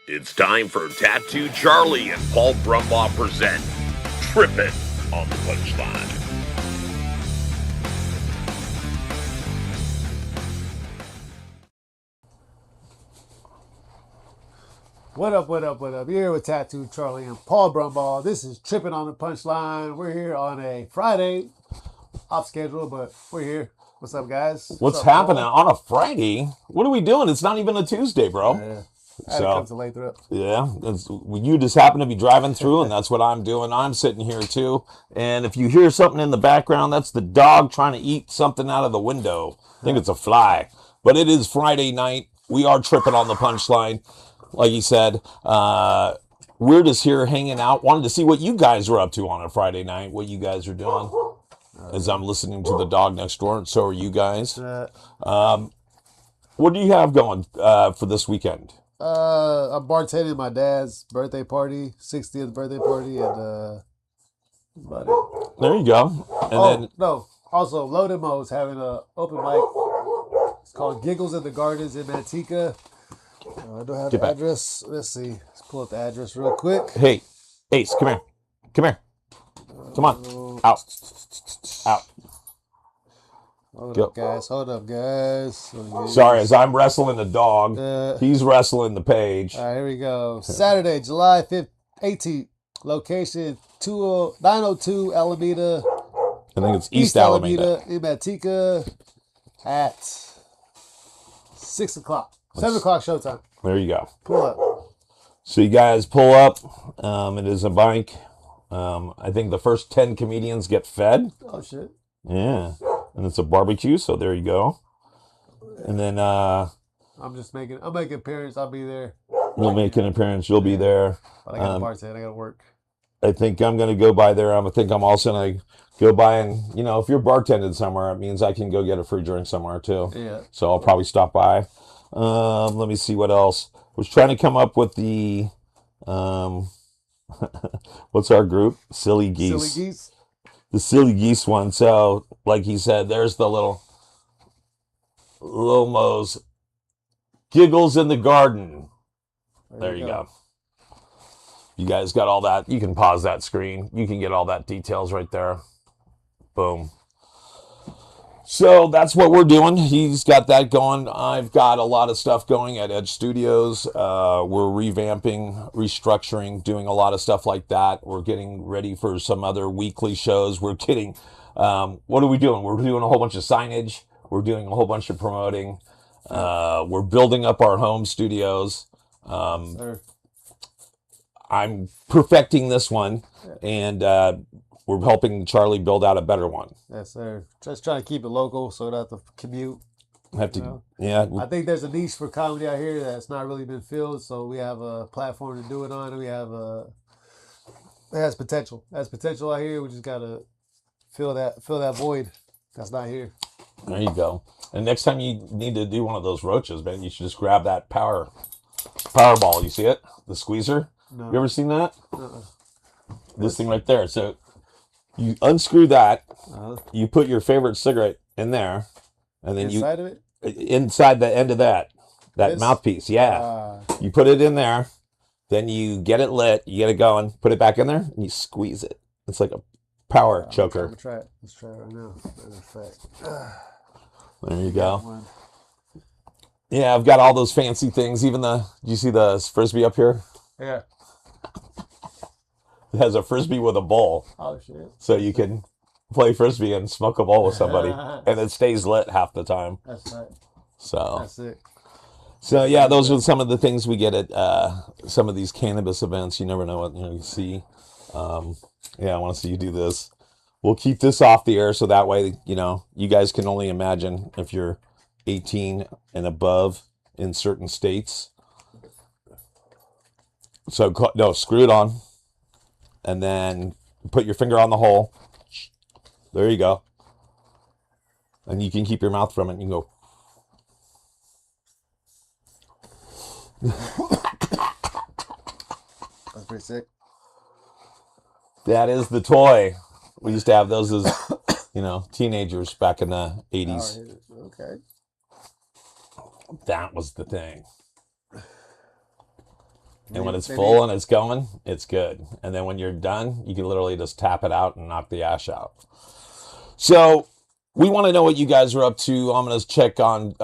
It's time for Tattoo Charlie and Paul Brumbaugh present Trippin on the Punchline. What up, what up, what up? You're here with Tattoo Charlie and Paul Brumbaugh. This is Trippin on the Punchline. We're here on a Friday, off schedule, but we're here. What's up, guys? What's up, happening Paul? on a Friday? What are we doing? It's not even a Tuesday, bro. I had to come to Lathrop. Yeah, you just happen to be driving through, and that's what I'm doing. I'm sitting here too, and if you hear something in the background, that's the dog trying to eat something out of the window. I think it's a fly, but it is Friday night. We are tripping on the punchline, like you said. We're just here hanging out. Wanted to see what you guys were up to on a Friday night. What you guys are doing? As I'm listening to the dog next door, and so are you guys. What do you have going for this weekend? I'm bartending my dad's birthday party, 60th birthday party, and about it. There you go. And then no. Also, Loaded Mo's having an open mic. It's called Giggles in the Gardens in Manteca. I don't have the address. Let's see. Let's pull up the address real quick. Hey, Ace, come here. Come here. Come on. Out. Out. Hold up, guys. Hold up, guys. Sorry, as I'm wrestling the dog, he's wrestling the page. All right, here we go. Saturday, July 5th, 18th. Location 902 Alameda. I think it's East Alameda. In Manteca at 6 o'clock. 7 o'clock showtime. There you go. Pull up. So you guys pull up. It is a bike. I think the first 10 comedians get fed. Oh, shit. Yeah. And it's a barbecue, so there you go. And then I'm making an appearance. I'll be there. You'll make an appearance. You'll be there. But I got to bartend. I got to work. I think I'm going to go by there. I think I'm also going to go by and, if you're bartending somewhere, it means I can go get a free drink somewhere too. Yeah. So I'll probably stop by. Let me see what else. I was trying to come up with the, what's our group? Silly Geese. Silly Geese? The Silly Geese one. So, like he said, there's the little Mo's Giggles in the Garden. There you go. You guys got all that. You can pause that screen. You can get all that details right there. Boom. So that's what we're doing. He's got that going. I've got a lot of stuff going at Edge Studios. We're revamping, restructuring, doing a lot of stuff like that. We're getting ready for some other weekly shows. We're getting, what are we doing? We're doing a whole bunch of signage. We're doing a whole bunch of promoting. We're building up our home studios. I'm perfecting this one, and we're helping Charlie build out a better one. Yes, sir. Just trying to keep it local so that the commute. Yeah. I think there's a niche for comedy out here that's not really been filled, so we have a platform to do it on. It has potential. It has potential out here. We just gotta fill that void that's not here. There you go. And next time you need to do one of those roaches, man, you should just grab that power ball. You see it? The squeezer? No. You ever seen that? This thing right there. So you unscrew that. You put your favorite cigarette in there, and then inside the end of that mouthpiece. Yeah. You put it in there. Then you get it lit. You get it going. Put it back in there, and you squeeze it. It's like a power choker. Let's try it right now. There you go. Yeah, I've got all those fancy things. Even do you see the Frisbee up here? Yeah. It has a Frisbee with a bowl. Oh, shit. So you can play Frisbee and smoke a bowl with somebody. And it stays lit half the time. That's right. That's it. So, yeah, those are some of the things we get at some of these cannabis events. You never know what you see. I want to see you do this. We'll keep this off the air so that way, you guys can only imagine if you're 18 and above in certain states. So, no, screw it on. And then put your finger on the hole. There you go. And you can keep your mouth from it. You can go. That's pretty sick. That is the toy. We used to have those as, teenagers back in the 80s. Okay. That was the thing. And when it's full and it's going, it's good. And then when you're done, you can literally just tap it out and knock the ash out. So we want to know what you guys are up to. I'm going to check on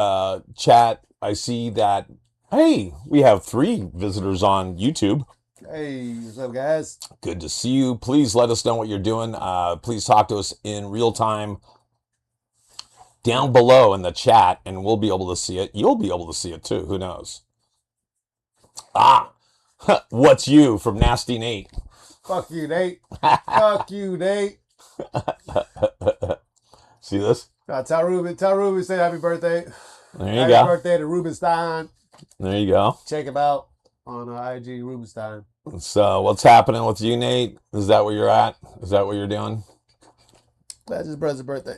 chat. I see that, hey, we have 3 visitors on YouTube. Hey, what's up, guys? Good to see you. Please let us know what you're doing. Please talk to us in real time down below in the chat, and we'll be able to see it. You'll be able to see it too. Who knows? What's you from Nasty Nate? Fuck you, Nate. Fuck you, Nate. See this? Tell Ruben, say happy birthday. There you happy go. birthday to Rubenstein. There you go. Check him out on IG, Rubenstein. So, what's happening with you, Nate? Is that where you're at? Is that what you're doing? That's his brother's birthday.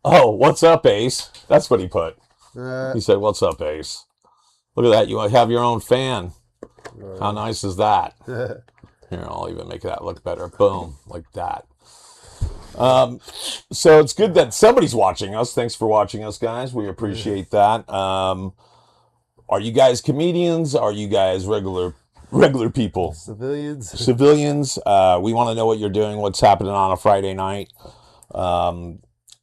Oh, what's up, Ace? That's what he put. Uh, He said, "What's up, Ace?" Look at that. You have your own fan. How nice is that? Here, I'll even make that look better. Boom, like that. So it's good that somebody's watching us. Thanks for watching us, guys. We appreciate that. Are you guys comedians? Are you guys regular people? Civilians. Civilians. We want to know what you're doing. What's happening on a Friday night?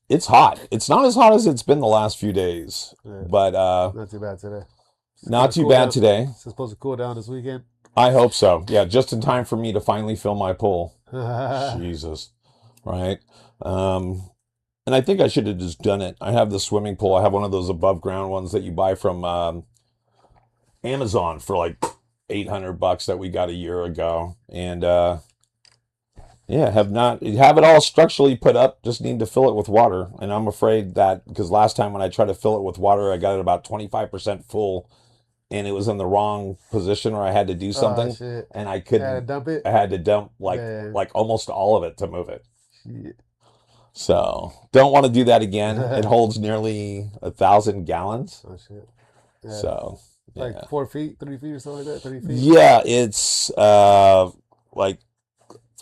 It's hot. It's not as hot as it's been the last few days, but Not too bad today. not too bad today. It's supposed to cool down this weekend. I hope so. Yeah, just in time for me to finally fill my pool. Jesus. Right? And I think I should have just done it. I have the swimming pool. I have one of those above ground ones that you buy from Amazon for like $800 that we got a year ago. And yeah, have it all structurally put up, just need to fill it with water. And I'm afraid that because last time when I tried to fill it with water, I got it about 25% full. And it was in the wrong position where I had to do something, shit. and I couldn't. Had to dump it? I had to dump like almost all of it to move it. Shit. So don't want to do that again. It holds nearly 1,000 gallons. Oh shit. Yeah. So Like 4 feet, 3 feet or something like that. 3 feet. yeah, it's like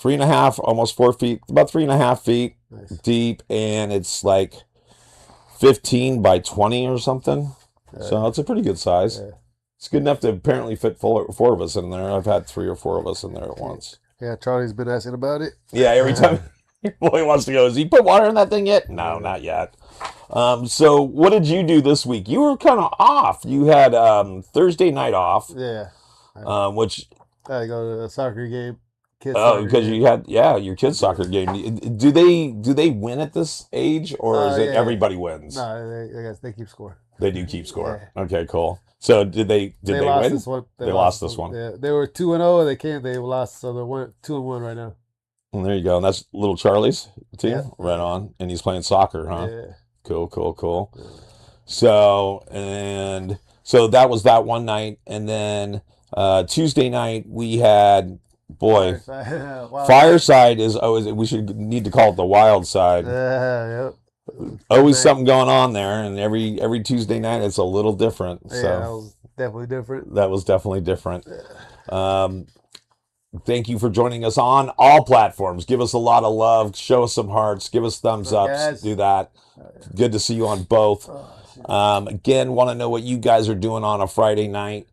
3.5, almost 4 feet, about 3.5 feet Nice. deep, and it's like 15 by 20 or something. So it's a pretty good size. Yeah. It's good enough to apparently fit 4 of us in there. I've had 3 or 4 of us in there at once. Yeah, Charlie's been asking about it. Yeah, every time your boy wants to go, has he put water in that thing yet? No, not yet. So what did you do this week? You were kind of off. You had Thursday night off. Yeah. Which I had to go to a soccer game. because you had your kids' soccer game. Do they win at this age, or is it everybody wins? No, they keep score. They do keep score. Yeah. Okay, cool. So did they lost win? This one. They lost this one. Yeah, they were 2-0. They lost, so they're 2-1 right now. And there you go. And that's little Charlie's team. Yeah. Right on. And he's playing soccer, huh? Yeah. Cool. Yeah. So that was that one night, and then Tuesday night we had Fireside is always, we need to call it the wild side. Yep. Always something going on there, and every Tuesday night it's a little different. Yeah, so that was definitely different. That was definitely different. Thank you for joining us on all platforms. Give us a lot of love. Show us some hearts. Give us thumbs ups. Guys. Do that. Good to see you on both. Again, want to know what you guys are doing on a Friday night.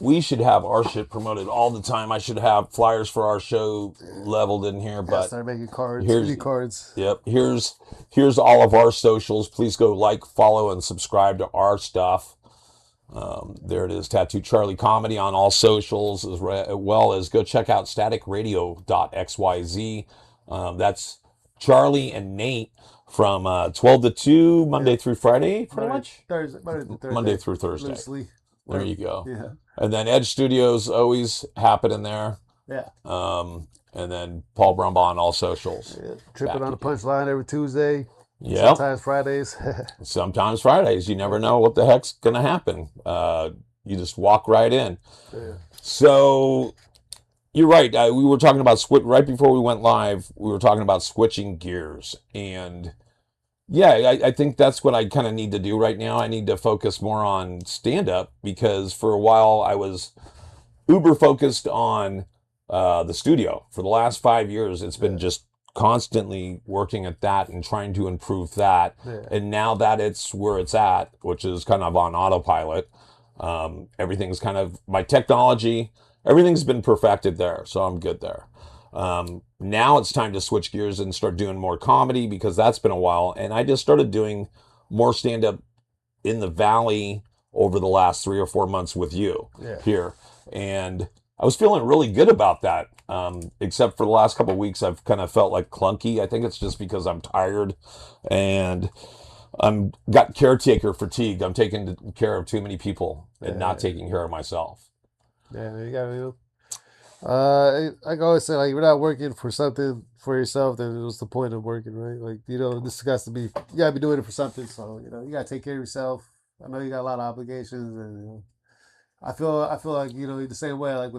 We should have our shit promoted all the time. I should have flyers for our show leveled in here, but start making cards. Cards. Yep. Here's all of our socials. Please go like, follow, and subscribe to our stuff. There it is, Tattoo Charlie Comedy on all socials, as well as go check out staticradio.xyz. That's Charlie and Nate from 12 to 2, Monday through Friday, pretty much? Monday through Thursday. Loosely. There you go. Yeah. And then Edge Studios always happening there. Yeah. And then Paul Brumbaugh on all socials. Yeah. Trippin On The Punchline every Tuesday. Yeah. Sometimes Fridays. Sometimes Fridays. You never know what the heck's going to happen. You just walk right in. Yeah. So you're right. We were talking about right before we went live. We were talking about switching gears, and yeah, I think that's what I kind of need to do right now. I need to focus more on stand-up, because for a while I was uber focused on the studio. For the last 5 years, it's been just constantly working at that and trying to improve that. Yeah. And now that it's where it's at, which is kind of on autopilot, Everything's kind of my technology. Everything's been perfected there, so I'm good there. Now it's time to switch gears and start doing more comedy because that's been a while. And I just started doing more stand up in the Valley over the last 3 or 4 months with you here. And I was feeling really good about that. Except for the last couple of weeks, I've kind of felt like clunky. I think it's just because I'm tired and I'm got caretaker fatigue. I'm taking care of too many people and not taking care of myself. Yeah, you gotta. I always say, like, you're not working for something for yourself, then what's the point of working, right? Like, this has to be, you gotta be doing it for something. So, you gotta take care of yourself. I know you got a lot of obligations, and I feel like the same way, like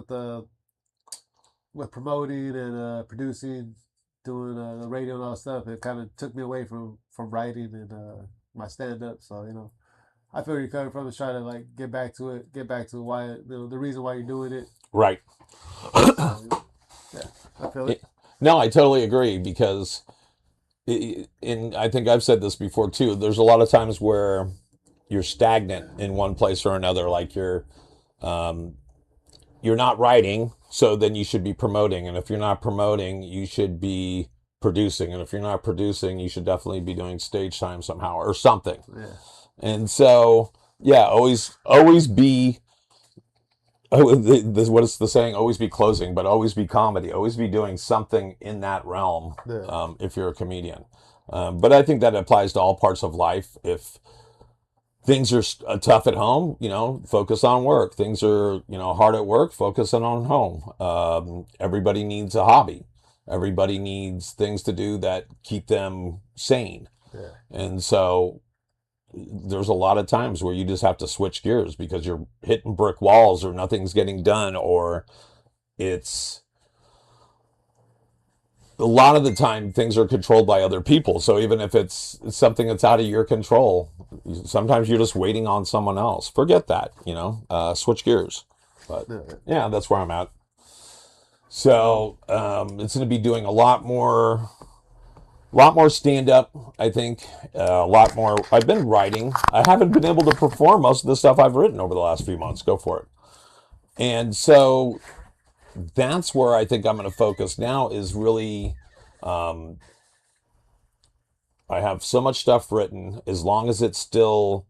with promoting and producing, doing the radio and all that stuff. It kind of took me away from writing and my stand up. So I feel where you're coming from. Is trying to like get back to it, get back to why the reason why you're doing it. Right. Yeah, I feel it. No, I totally agree because, and I think I've said this before too. There's a lot of times where you're stagnant in one place or another, like you're not writing, so then you should be promoting, and if you're not promoting, you should be producing, and if you're not producing, you should definitely be doing stage time somehow or something. Yeah. And so, yeah, always be. What is the saying? Always be closing, but always be comedy. Always be doing something in that realm. Yeah. If you're a comedian, but I think that applies to all parts of life. If things are tough at home, focus on work. Things are hard at work, focus on home. Everybody needs a hobby. Everybody needs things to do that keep them sane. Yeah. And so there's a lot of times where you just have to switch gears because you're hitting brick walls or nothing's getting done, or it's a lot of the time things are controlled by other people. So even if it's something that's out of your control, sometimes you're just waiting on someone else. Forget that, switch gears. But yeah, that's where I'm at. So it's going to be doing a lot more stand up, I think. A lot more. I've been writing. I haven't been able to perform most of the stuff I've written over the last few months. Go for it. And so that's where I think I'm going to focus now is really, I have so much stuff written, as long as it's still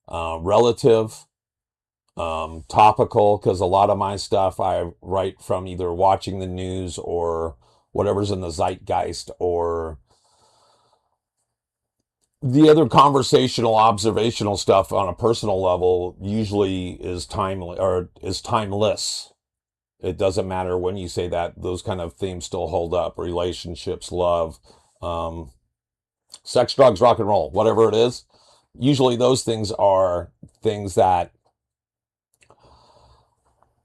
relative, topical, because a lot of my stuff I write from either watching the news or whatever's in the zeitgeist, or the other conversational, observational stuff on a personal level usually is timely or is timeless. It doesn't matter when you say that; those kind of themes still hold up. Relationships, love, sex, drugs, rock and roll, whatever it is. Usually, those things are things that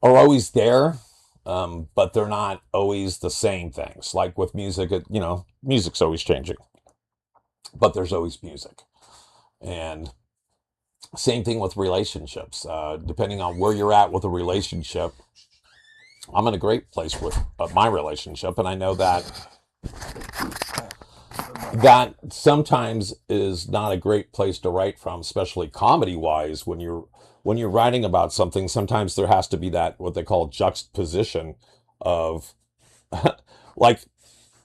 are always there, but they're not always the same things. Like with music, music's always changing, but there's always music. And same thing with relationships. Depending on where you're at with a relationship, I'm in a great place with my relationship, and I know that sometimes is not a great place to write from, especially comedy wise. When you're writing about something, sometimes there has to be that what they call juxtaposition of like,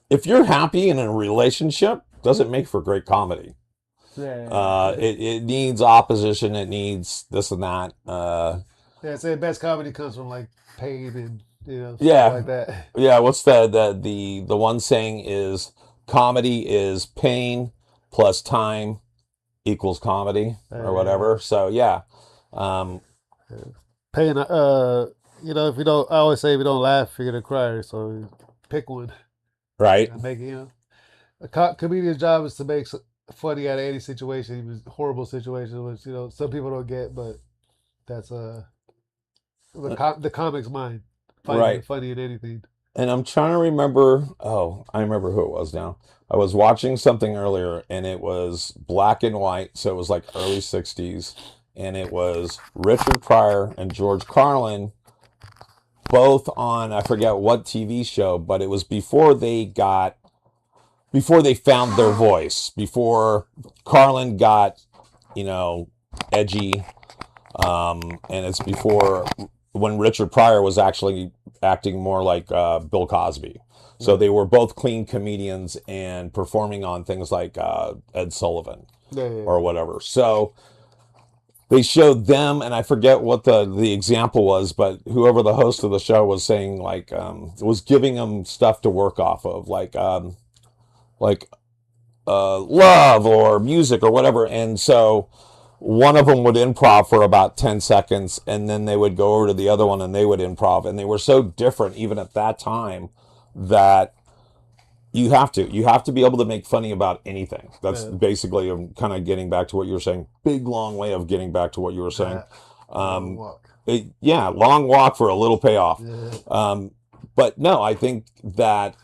if you're happy in a relationship, doesn't make for great comedy. It needs opposition. It needs this and that. Say the best comedy comes from like pain and stuff like that. Yeah, what's the one saying is comedy is pain plus time equals comedy or whatever. So yeah. Pain. If you don't, I always say if you don't laugh, you're gonna cry. So pick one. Right. Make a comedian's job is to make funny out of any situation, even horrible situation, which some people don't get, but that's the comic's mind. Finding funny in anything. And I'm trying to remember. Oh, I remember who it was now. I was watching something earlier, and it was black and white, so it was like early '60s, and it was Richard Pryor and George Carlin, both on I forget what TV show, but it was before they found their voice, before Carlin got, edgy. and it's before when Richard Pryor was actually acting more like Bill Cosby. So they were both clean comedians and performing on things like Ed Sullivan or whatever. So they showed them, and I forget what the example was, but whoever the host of the show was saying, like, was giving them stuff to work off of, like love or music or whatever. And so one of them would improv for about 10 seconds, and then they would go over to the other one and they would improv. And they were so different, even at that time, that you have to be able to make funny about anything. That's basically, I'm kind of getting back to what you were saying. Big long way of getting back to what you were saying. Long walk. Long walk for a little payoff. Yeah. But no, I think that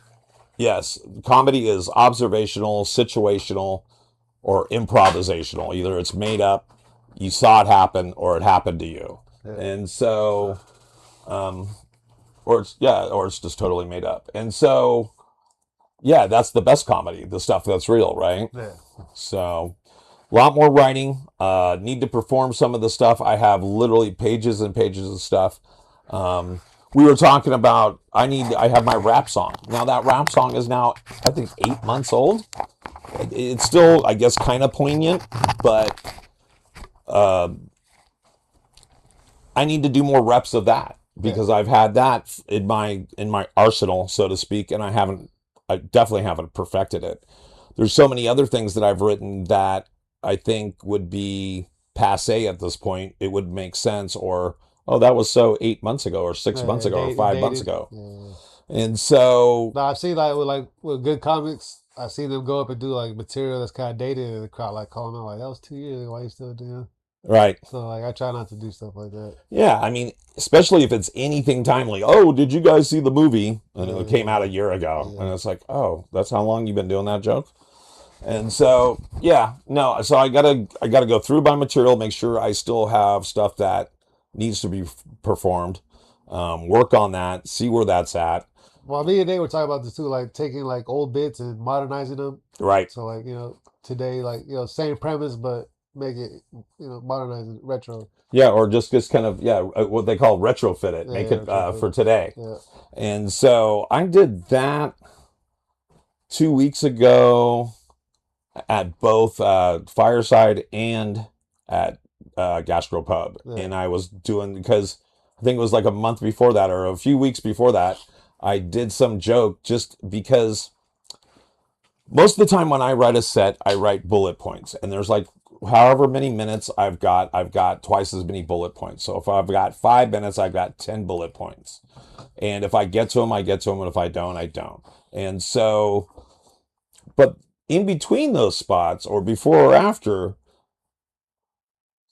yes, comedy is observational, situational, or improvisational. Either it's made up, you saw it happen, or it happened to you. Yeah. And so or it's just totally made up. And so yeah, that's the best comedy, the stuff that's real, right? Yeah. So a lot more writing. Need to perform some of the stuff. I have literally pages and pages of stuff. We were talking about I have my rap song. Now that rap song is now, I think, 8 months old. It's still, I guess, kind of poignant, but I need to do more reps of that because I've had that in my arsenal, so to speak, and I definitely haven't perfected it. There's so many other things that I've written that I think would be passé at this point. It would make sense, or oh, that was so 8 months ago, or 6 months ago, or 5 months ago. Yeah. And so, no, I've seen with good comics, I've seen them go up and do like material that's kind of dated, and the crowd like calling out like that was 2 years ago. Why you still doing? Right. So like I try not to do stuff like that. Yeah, I mean, especially if it's anything timely. Oh, did you guys see the movie? And it came out a year ago, and it's like, oh, that's how long you've been doing that joke. And so, yeah, no. So I gotta go through my material, make sure I still have stuff that needs to be performed, work on that, see where that's at. Well, me and Nate were talking about this too, like taking like old bits and modernizing them. Right. So like today, like same premise but make it modernize it, retro. Yeah, or just kind of what they call retrofit it, make it for today. Yeah. And so I did that 2 weeks ago at both Fireside and at Gastropub. Yeah. And I was doing, because I think it was like a month before that or a few weeks before that, I did some joke just because most of the time when I write a set, I write bullet points, and there's like however many minutes I've got twice as many bullet points. So if I've got 5 minutes, I've got 10 bullet points. And if I get to them, I get to them. And if I don't, I don't. And so, but in between those spots or before or after,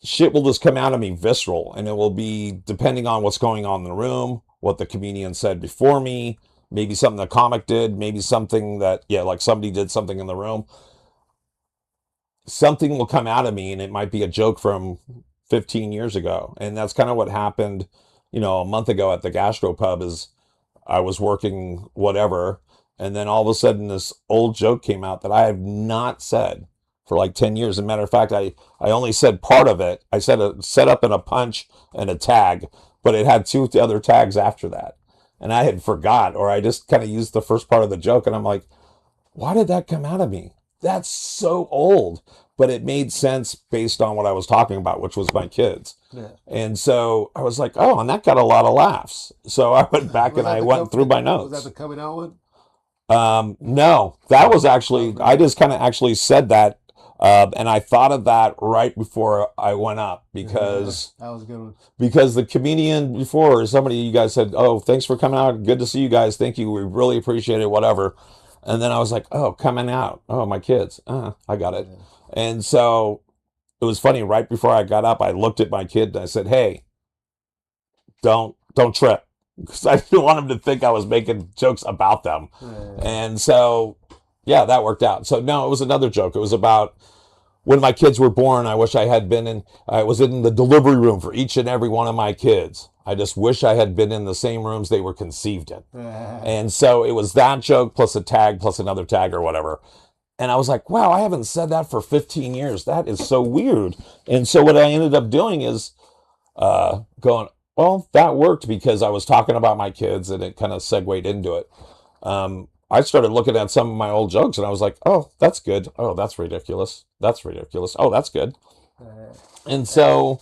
shit will just come out of me visceral. And it will be depending on what's going on in the room, what the comedian said before me, maybe something the comic did, maybe something that, like somebody did something in the room. Something will come out of me, and it might be a joke from 15 years ago. And that's kind of what happened, a month ago at the Gastropub. Is I was working whatever, and then all of a sudden this old joke came out that I have not said for like 10 years. As a matter of fact, I only said part of it. I said a setup and a punch and a tag, but it had 2 other tags after that. And I had forgot, or I just kind of used the first part of the joke, and I'm like, why did that come out of me? That's so old, but it made sense based on what I was talking about, which was my kids. Yeah. And so I was like, oh, and that got a lot of laughs. So I went back and I went through my notes. Was that the coming out one? No, that was actually, I just kind of actually said that. And I thought of that right before I went up because that was a good one. Because the comedian before, somebody, you guys said, oh, thanks for coming out. Good to see you guys. Thank you. We really appreciate it. Whatever. And then I was like, oh, coming out. Oh, my kids. I got it. Yeah. And so it was funny. Right before I got up, I looked at my kid and I said, hey, don't trip. Because I didn't want him to think I was making jokes about them. Yeah. And so, yeah, that worked out. So, no, it was another joke. It was about when my kids were born. I wish I was in the delivery room for each and every one of my kids. I just wish I had been in the same rooms they were conceived in. And so it was that joke plus a tag plus another tag or whatever. And I was like, wow, I haven't said that for 15 years. That is so weird. And so what I ended up doing is going, well, that worked because I was talking about my kids and it kind of segued into it. I started looking at some of my old jokes and I was like, oh, that's good. Oh, that's ridiculous. That's ridiculous. Oh, that's good. And so,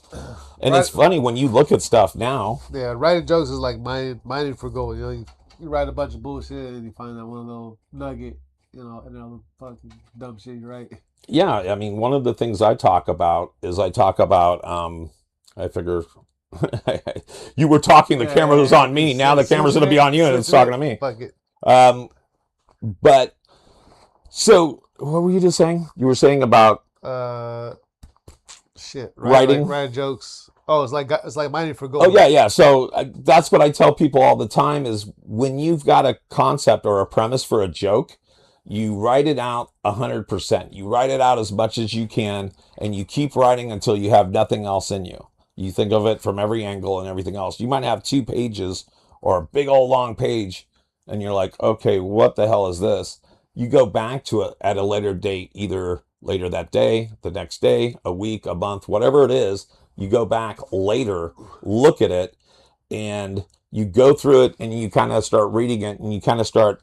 and it's funny when you look at stuff now. Yeah, writing jokes is like mining for gold. You know, you write a bunch of bullshit and you find that one little nugget, you know, and all the fucking dumb shit you write. Yeah, I mean, one of the things I talk about is I figure you were talking, the camera was on me. Now the camera's going to be on you and it's talking to me. Fuck it. But so what were you just saying? You were saying about shit, writing, writing jokes. Oh, it's like mining for gold. Oh yeah. So that's what I tell people all the time is when you've got a concept or a premise for a joke, you write it out 100%. You write it out as much as you can, and you keep writing until you have nothing else in you. You think of it from every angle and everything else. You might have 2 pages or a big old long page, and you're like, okay, what the hell is this? You go back to it at a later date, either later that day, the next day, a week, a month, whatever it is. You go back later, look at it, and you go through it, and you kind of start reading it, and you kind of start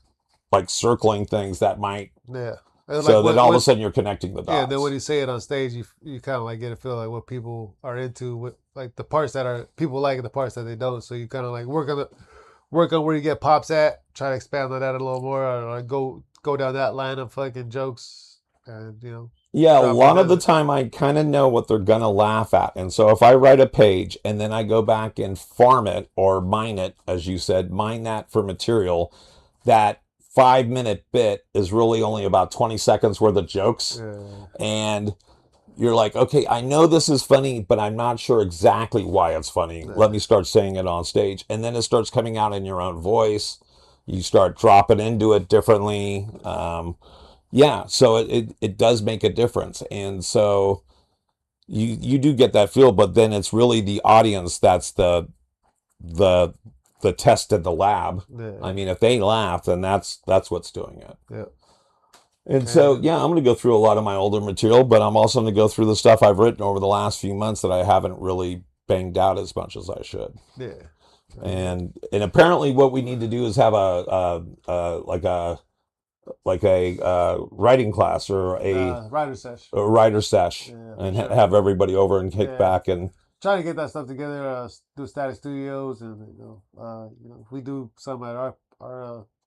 like circling things that might. Yeah. So then all of a sudden you're connecting the dots. Yeah, then when you say it on stage, you kind of like get a feel like what people are into, with like the parts that are people like and the parts that they don't. So you kind of like work on where you get pops at, try to expand on that a little more, or go down that line of fucking jokes, and you know. Yeah, a lot of the time I kind of know what they're gonna laugh at, and so if I write a page and then I go back and farm it or mine it, as you said, mine that for material, that 5-minute bit is really only about 20 seconds worth of jokes. And you're like, okay, I know this is funny, but I'm not sure exactly why it's funny. Let me start saying it on stage. And then it starts coming out in your own voice. You start dropping into it differently. Yeah, so it does make a difference. And so you do get that feel, but then it's really the audience that's the test in the lab. I mean, if they laugh, then that's what's doing it. Yeah. And so, yeah, I'm going to go through a lot of my older material, but I'm also going to go through the stuff I've written over the last few months that I haven't really banged out as much as I should. Yeah. And apparently, what we need to do is have a writing class or a writer sesh, and have everybody over and kick back and. Trying to get that stuff together, do Static Studios, and if we do some at our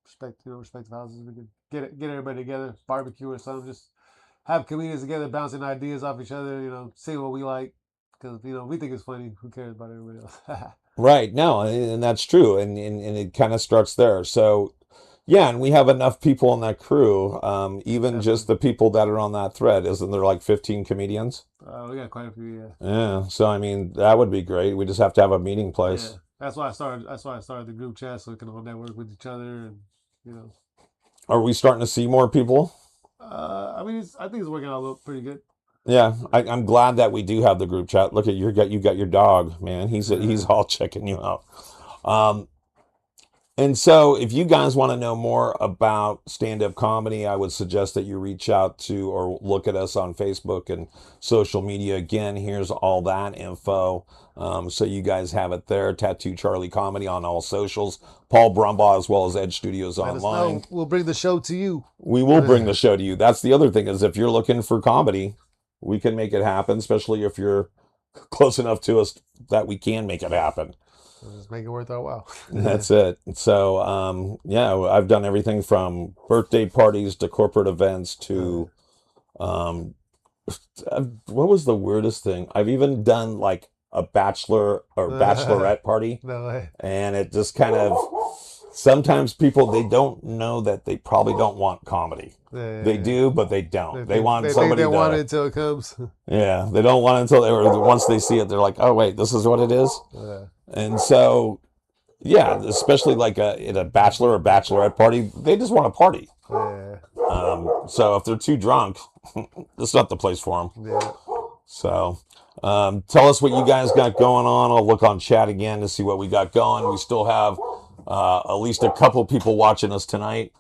respective houses, we can get everybody together, barbecue or something. Just have comedians together, bouncing ideas off each other. See what we like, because we think it's funny. Who cares about everybody else? Right. No, and that's true, and it kind of starts there. So. Yeah, and we have enough people on that crew. Even just the people that are on that thread, isn't there like 15 comedians? We got quite a few, yeah. Yeah, so I mean that would be great. We just have to have a meeting place. Yeah. That's why I started the group chat, so we can all network with each other, and Are we starting to see more people? I think it's working out pretty good. Yeah, I'm glad that we do have the group chat. Look at you got your dog, man. He's all checking you out. And so if you guys want to know more about stand-up comedy, I would suggest that you reach out to or look at us on Facebook and social media. Again, here's all that info. So you guys have it there. Tattoo Charlie Comedy on all socials. Paul Brumbaugh as well as Edge Studios online. We'll bring the show to you. We will bring the show to you. That's the other thing is if you're looking for comedy, we can make it happen, especially if you're close enough to us that we can make it happen. Just make it worth our while. That's it. So, yeah, I've done everything from birthday parties to corporate events to, what was the weirdest thing? I've even done like a bachelor or bachelorette party. No way. And it just kind of, sometimes people, they don't know that they probably don't want comedy. They do, but they don't. They want somebody they want it until it comes. Yeah, they don't want it until once they see it, they're like, oh, wait, this is what it is? And so, yeah, especially like at a bachelor or bachelorette party, they just want to party. So if they're too drunk, it's not the place for them. So tell us what you guys got going on. I'll look on chat again to see what we got going. We still have at least a couple people watching us tonight.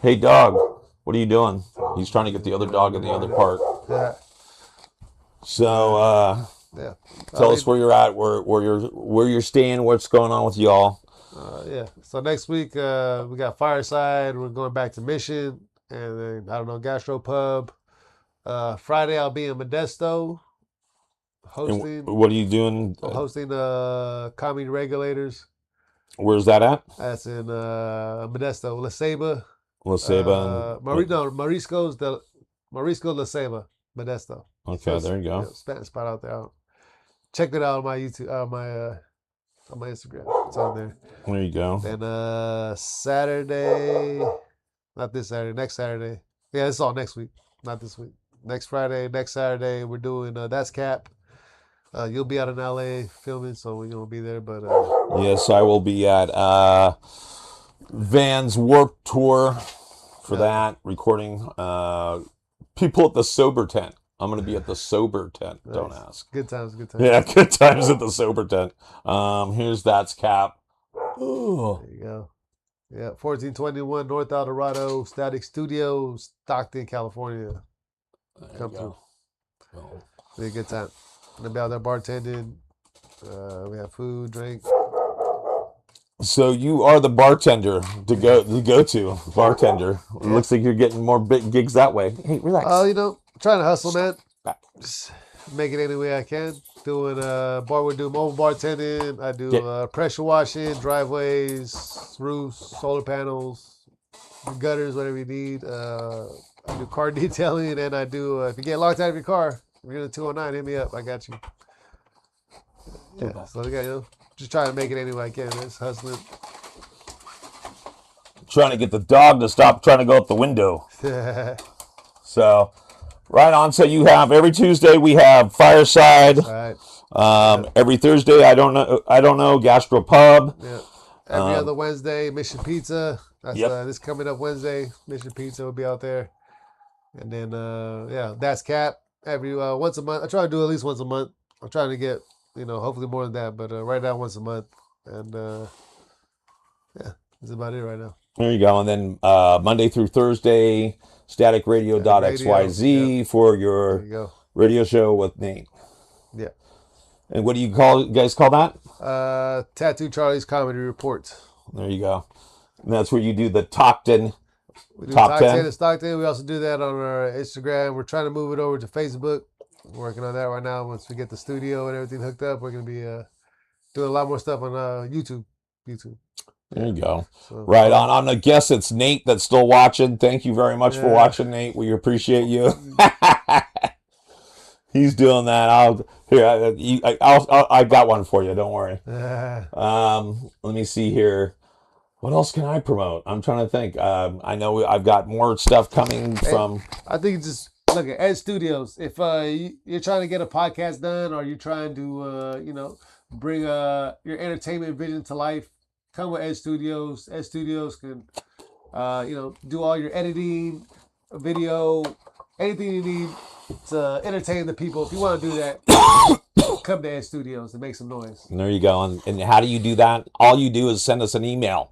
Hey, dog, what are you doing? He's trying to get the other dog in the other part. So, Yeah. Tell us where you're at, where you're staying, what's going on with y'all. Yeah. So next week we got Fireside. We're going back to Mission, and then I don't know, Gastro Pub. Friday I'll be in Modesto And hosting. what are you doing? I'm hosting Comedy Regulators. Where's that at? That's in Modesto, La Ceiba. La Ceiba. Marisco La Ceiba, Modesto. Okay, there you go. Yeah, Spanish spot out there. Check it out on my YouTube, on my Instagram. It's on there. There you go. Then Saturday, not this Saturday, next Saturday. Yeah, it's all next week, not this week. Next Friday, next Saturday, we're doing That's Cap. You'll be out in LA filming, so we're gonna be there. But yes, I will be at Van's Warp Tour for that, recording people at the Sober Tent. I'm going to be at the Sober Tent. Nice. Don't ask. Good times, good times. Yeah, good times at the Sober Tent. Here's That's Cap. Ooh. There you go. Yeah, 1421 North Eldorado, Static Studios, Stockton, California. Come through. Be a good time. Gonna be out there bartending. We have food, drink. So you are the bartender to go to bartender. It looks like you're getting more big gigs that way. Hey, relax. Trying to hustle, man. Just make it any way I can. Doing we do mobile bartending. I do pressure washing, driveways, roofs, solar panels, gutters, whatever you need. I do car detailing, and I do if you get locked out of your car, if you're in the 209, hit me up. I got you. Yeah, so just trying to make it any way I can. Just hustling. Trying to get the dog to stop trying to go out the window. So, right on. So you have every Tuesday we have Fireside. Right. Every Thursday I don't know Gastro Pub. Yeah. Every other Wednesday Mission Pizza. That's this coming up Wednesday. Mission Pizza will be out there. And then That's Cap. Every once a month. I try to do at least once a month. I'm trying to get hopefully more than that, but right now once a month. And that's about it right now. There you go. And then Monday through Thursday, staticradio.xyz for your radio show with Nate. Yeah. And what do you guys call that? Tattoo Charlie's Comedy Report. There you go. And that's where you do the top 10. We do top 10 in Stockton. We also do that on our Instagram. We're trying to move it over to Facebook. We're working on that right now. Once we get the studio and everything hooked up, we're going to be doing a lot more stuff on YouTube. There you go. So, right on. I'm going to guess it's Nate that's still watching. Thank you very much for watching, Nate. We appreciate you. He's doing that. I got one for you. Don't worry. Let me see here. What else can I promote? I'm trying to think. I know I've got more stuff coming from. I think just look at Ed Studios. If you're trying to get a podcast done, or you're trying to bring your entertainment vision to life, come with Ed Studios. Ed Studios can do all your editing, video, anything you need to entertain the people. If you want to do that, come to Ed Studios and make some noise. And there you go. And how do you do that? All you do is send us an email.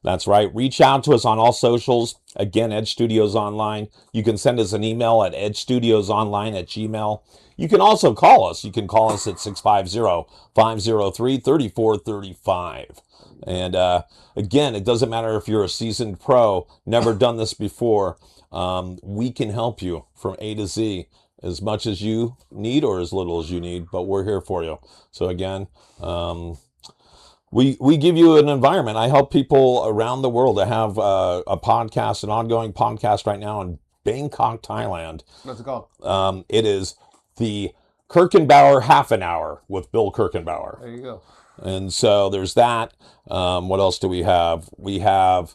That's right. Reach out to us on all socials. Again, Edge Studios Online. You can send us an email at edgestudiosonline@gmail.com. You can also call us. You can call us at 650-503-3435. And again, it doesn't matter if you're a seasoned pro, never done this before. We can help you from A to Z as much as you need or as little as you need, but we're here for you. So again, we give you an environment. I help people around the world to have a podcast, an ongoing podcast right now in Bangkok, Thailand. What's it called? It is the Kirkenbauer Half an Hour with Bill Kirkenbauer. There you go. And so there's that. What else do we have? We have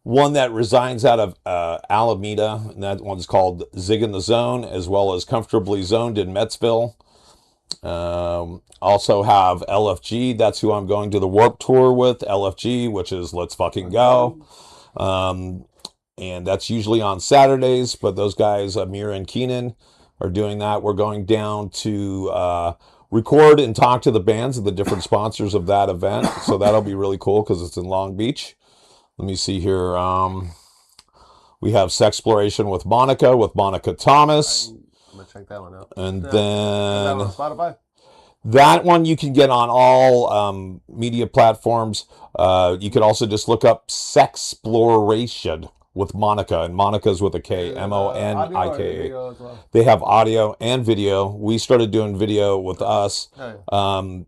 one that resides out of Alameda, and that one's called Zig in the Zone, as well as Comfortably Zoned in Mettsville. Also have LFG. That's who I'm going to the Warp Tour with. LFG, which is Let's Fucking Go. And that's usually on Saturdays, but those guys, Amir and Keenan, are doing that. We're going down to record and talk to the bands and the different sponsors of that event. So that'll be really cool because it's in Long Beach. Let me see here. We have Sexploration with Monica Thomas. I'm going to check that one out. And then... Is that on Spotify? That one you can get on all media platforms. You could also just look up Sexploration with Monica, and Monica's with a K, Audio or Monika. video as well? They have audio and video. We started doing video with us, Oh, yeah.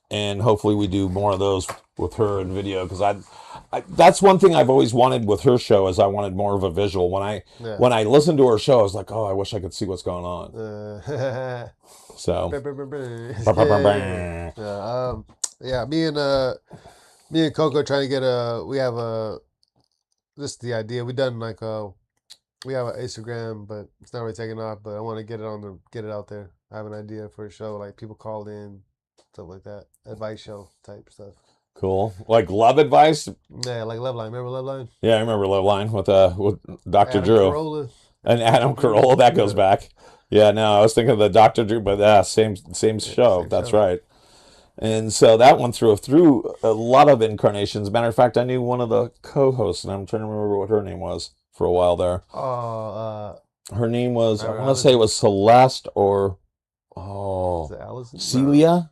and hopefully we do more of those with her and video, because that's one thing I've always wanted with her show, is I wanted more of a visual. When Yeah. I listened to her show, I was like, oh, I wish I could see what's going on. So yeah, me and Coco trying to get we have this is the idea. We done like we have an Instagram, but it's not really taking off. But I want to get it out there. I have an idea for a show, like people called in, stuff like that, advice show type stuff. cool. Like love advice. Yeah, like Love Line. Remember Love Line? Yeah, I remember Love Line with Dr. Adam Drew Carolla. and Adam Carolla. That goes back. Yeah, no, I was thinking of the Dr. Drew, but same show. Same That's show. right. And so that one through a lot of incarnations. Matter of fact, I knew one of the co-hosts, and I'm trying to remember what her name was for a while there. Her name was, I want to say it was Celeste or is it Allison? Celia,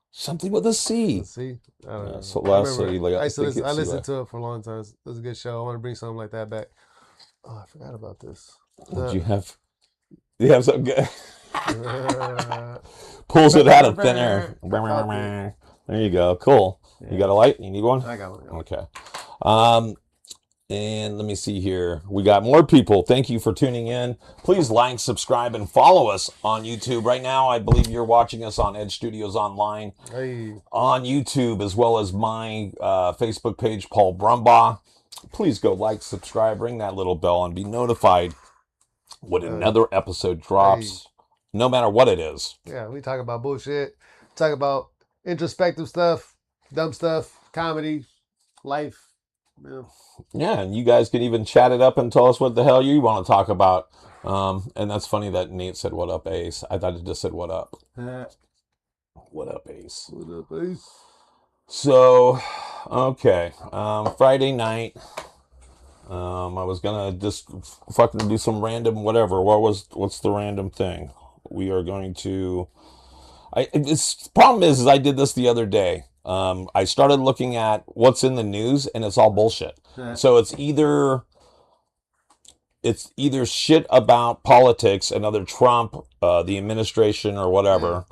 something with a C. Let's see. I don't know. Celeste, I remember- Celia. I used to listen, I Celia. listened to it for a long time. It was a good show. I want to bring something like that back. Oh, I forgot about this. Did you have something good? Pulls it out of thin air. There you go. Cool. Yeah. You got a light? You need one? I got one. Okay. And let me see here. We got more people. Thank you for tuning in. Please like, subscribe, and follow us on YouTube. Right now, I believe you're watching us on Edge Studios Online Hey. on YouTube, as well as my Facebook page, Paul Brumbaugh. Please go like, subscribe, ring that little bell, and be notified when another episode drops, no matter what it is. Yeah, we talk about bullshit. Talk about introspective stuff, dumb stuff, comedy, life. Yeah. Yeah, and you guys can even chat it up and tell us what the hell you want to talk about. And that's funny that Nate said, "What up, Ace?" I thought it just said, "What up?" What up, Ace? What up, Ace? So, okay, Friday night, I was gonna just fucking do some random whatever. What's the random thing? We are going to. Problem is I did this the other day. I started looking at what's in the news, and it's all bullshit. Yeah. So it's either shit about politics, another Trump, the administration, or whatever.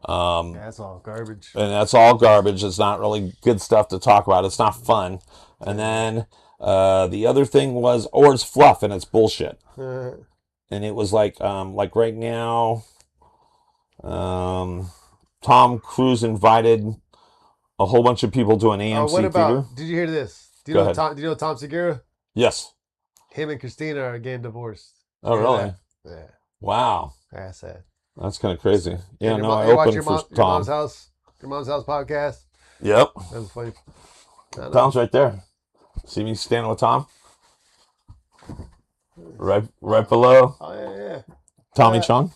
Yeah, that's all garbage. And that's all garbage. It's not really good stuff to talk about. It's not fun. And then the other thing was, or it's fluff and it's bullshit. And it was like right now, Tom Cruise invited a whole bunch of people to an AMC what about? theater. Did you hear this? Do Go you know ahead. Do you know Tom Segura? Yes. Him and Christina are getting divorced. Oh, really? Yeah. Wow. That's sad. That's kind of crazy. Yeah, no, I you watch opened for your Tom. mom's house. Your mom's house podcast. Yep. That was funny. Tom's right there. See me standing with Tom? Right below Oh yeah. Tommy Chung?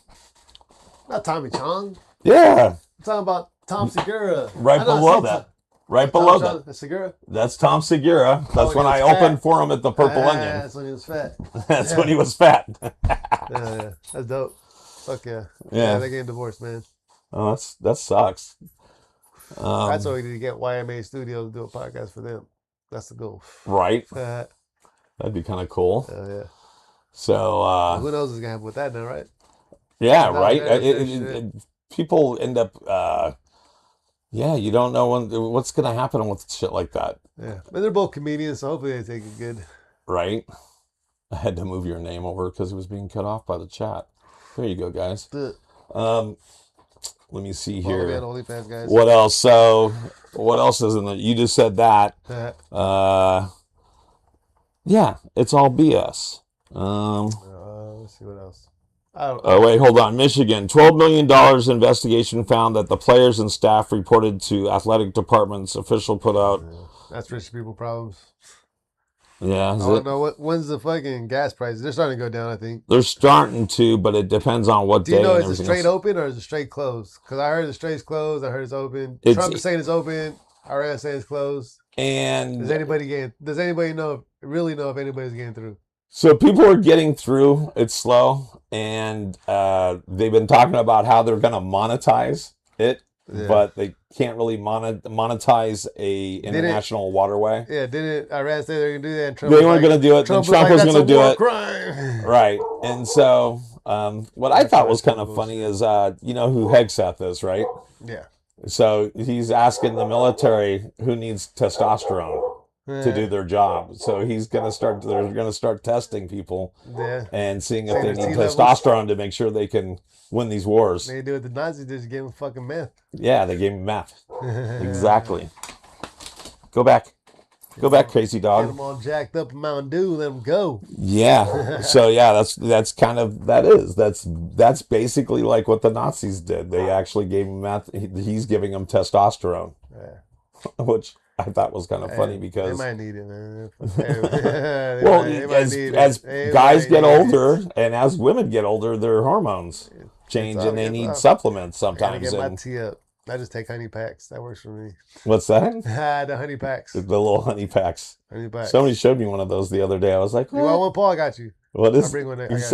Not Tommy Chong. Yeah. I'm talking about Tom Segura. Right below that. Right below that. Segura. That's Tom Segura. That's when when he I was opened fat. for him at the Purple Onion. That's when he was fat. That's when he was fat. Yeah. That's dope. Fuck yeah. Yeah. They're getting divorced, man. Oh, that sucks. That's why we need to get YMA Studios to do a podcast for them. That's the goal. Right. Yeah. That'd be kind of cool. Yeah. So, Who knows what's gonna happen with that now, right? yeah, No, right. yeah, People end up, you don't know what's going to happen with shit like that. Yeah. But they're both comedians, so hopefully they take it good. Right. I had to move your name over because it was being cut off by the chat. There you go, guys. Let me see Follow me here. on OnlyFans, guys. What else? So, what else is in the? You just said that. Yeah, it's all BS. Let's see what else. Oh, wait, hold on. Michigan, $12 million investigation found that the players and staff reported to athletic department's official put out. That's rich people problems. Yeah, I don't know when's the fucking gas prices. They're starting to go down, I think. they're starting to, but it depends on what Do you day. know and is it everything straight else. open or is it straight closed? Because I heard the straight's closed. I heard it's open. It's- Trump is saying it's open. IRS saying it's closed. And Does anybody really know if anybody's getting through? so people are getting through. It's slow, and they've been talking about how they're going to monetize Yeah. but they can't really monetize a international waterway. Yeah, didn't Iran say they're gonna do that? And Trump They was weren't like, going to do it. Trump Then Trump was was like, going to "That's a do war it. crime." Right. And so what I That's thought why was it's kind of bullshit. funny is, you know who Hegseth is, right? Yeah. So he's asking the military who needs testosterone to do their job. So he's going to start, they're going to start testing people and seeing if they need testosterone to make sure they can win these wars. They do it. The Nazis just gave him fucking meth. Yeah, they gave him meth. Exactly. Go back. Go back, crazy Get dog. them all jacked up in Mountain Dew, let them go. Yeah. So yeah, that's kind of that's basically like what the Nazis did. They actually gave him meth. He's giving them testosterone, which I thought was kind of funny because they might need it, man. as guys get older and as women get older, their hormones change and they need supplements sometimes. I gotta get my tea up. I just take honey packs. That works for me. What's that? The honey packs. The little honey packs. Honey packs. Somebody showed me one of those the other day. I was like, "You want one, Paul? I got you." What is? I'll bring one. It's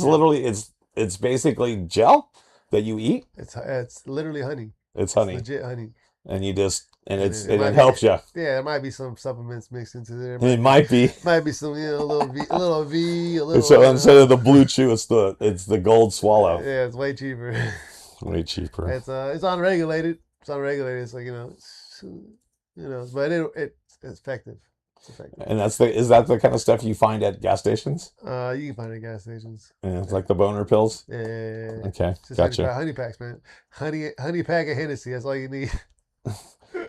literally it's basically gel that you eat. It's literally honey. It's honey. Legit honey. And you just it helps you. Yeah, there might be some supplements mixed into there. It might be. Might be some, a little V, a little. So instead of the blue chew, it's the gold swallow. Yeah, it's way cheaper. Way cheaper. It's unregulated. It's unregulated. So but it's effective. It's effective. And is that the kind of stuff you find at gas stations? You can find it at gas stations. Yeah, it's like the boner pills. Yeah. Okay, Just gotcha. honey packs, man. Honey pack of Hennessy. That's all you need.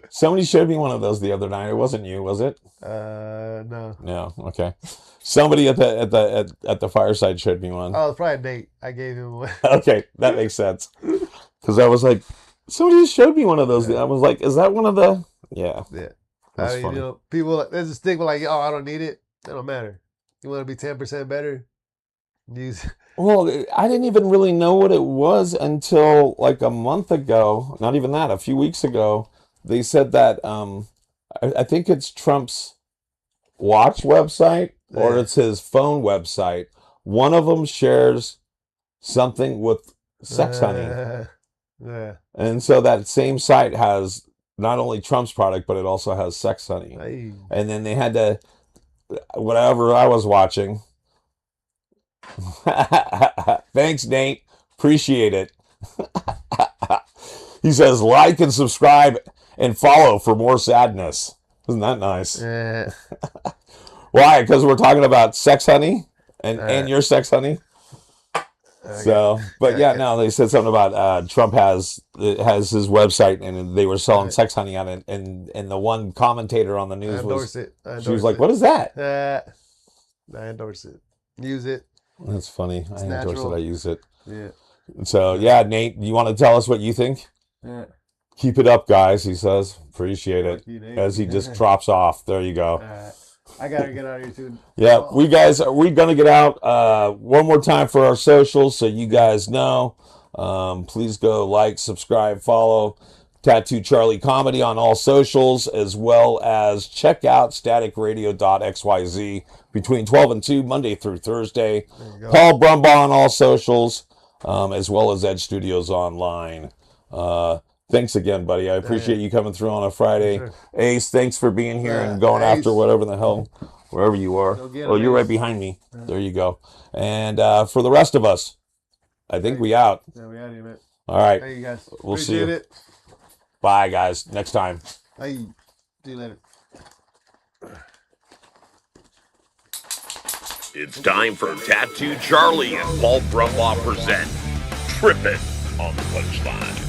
Somebody showed me one of those the other night. It wasn't you, was it? No. No. Okay. Somebody at the fireside showed me one. Oh, it's probably Nate. I gave him one. Okay, that makes sense. Because I was like, somebody just showed me one of those. I was like, is that one of the? Yeah. Yeah. That's funny. People, there's a stigma like, oh, I don't need it. It don't matter. You want to be 10% better? Use. Well, I didn't even really know what it was until like a month ago. Not even that. A few weeks ago, they said that I think it's Trump's watch website or it's his phone website. One of them shares something with sex honey. Yeah. And so that same site has not only Trump's product, but it also has sex honey. Hey. And then they had to, whatever I was watching. Thanks, Nate. Appreciate it. He says, like and subscribe and follow for more sadness. Isn't that nice? Yeah. Why? Because we're talking about sex honey and your sex honey. So, but yeah, no, they said something about Trump has his website and they were selling sex honey on it, and the one commentator on the news she was like, "What is that?" I endorse it. Use it. That's funny. I endorse it. I use it. Yeah. So yeah, Nate, you want to tell us what you think? Yeah. Keep it up, guys. He says, appreciate it. As he just drops off. There you go. I gotta get out of here too. Yeah, we're gonna get out one more time for our socials, so you guys know. Please go like, subscribe, follow Tattoo Charlie Comedy on all socials, as well as check out staticradio.xyz between 12 and 2 Monday through Thursday. Paul Brumbaugh on all socials, as well as Edge Studios online. Thanks again, buddy. I appreciate you coming through on a Friday. Sure. Ace, thanks for being here and going after whatever the hell, wherever you are. Oh, you're right behind me. There you go. And for the rest of us, I think we out. Yeah, we out here, man. All right. Hey, you guys. We'll see you. It. Bye, guys. Next time. Hey, see you later. It's time for Tattoo Charlie and Paul Brumbaugh present Trippin' on the Punchline.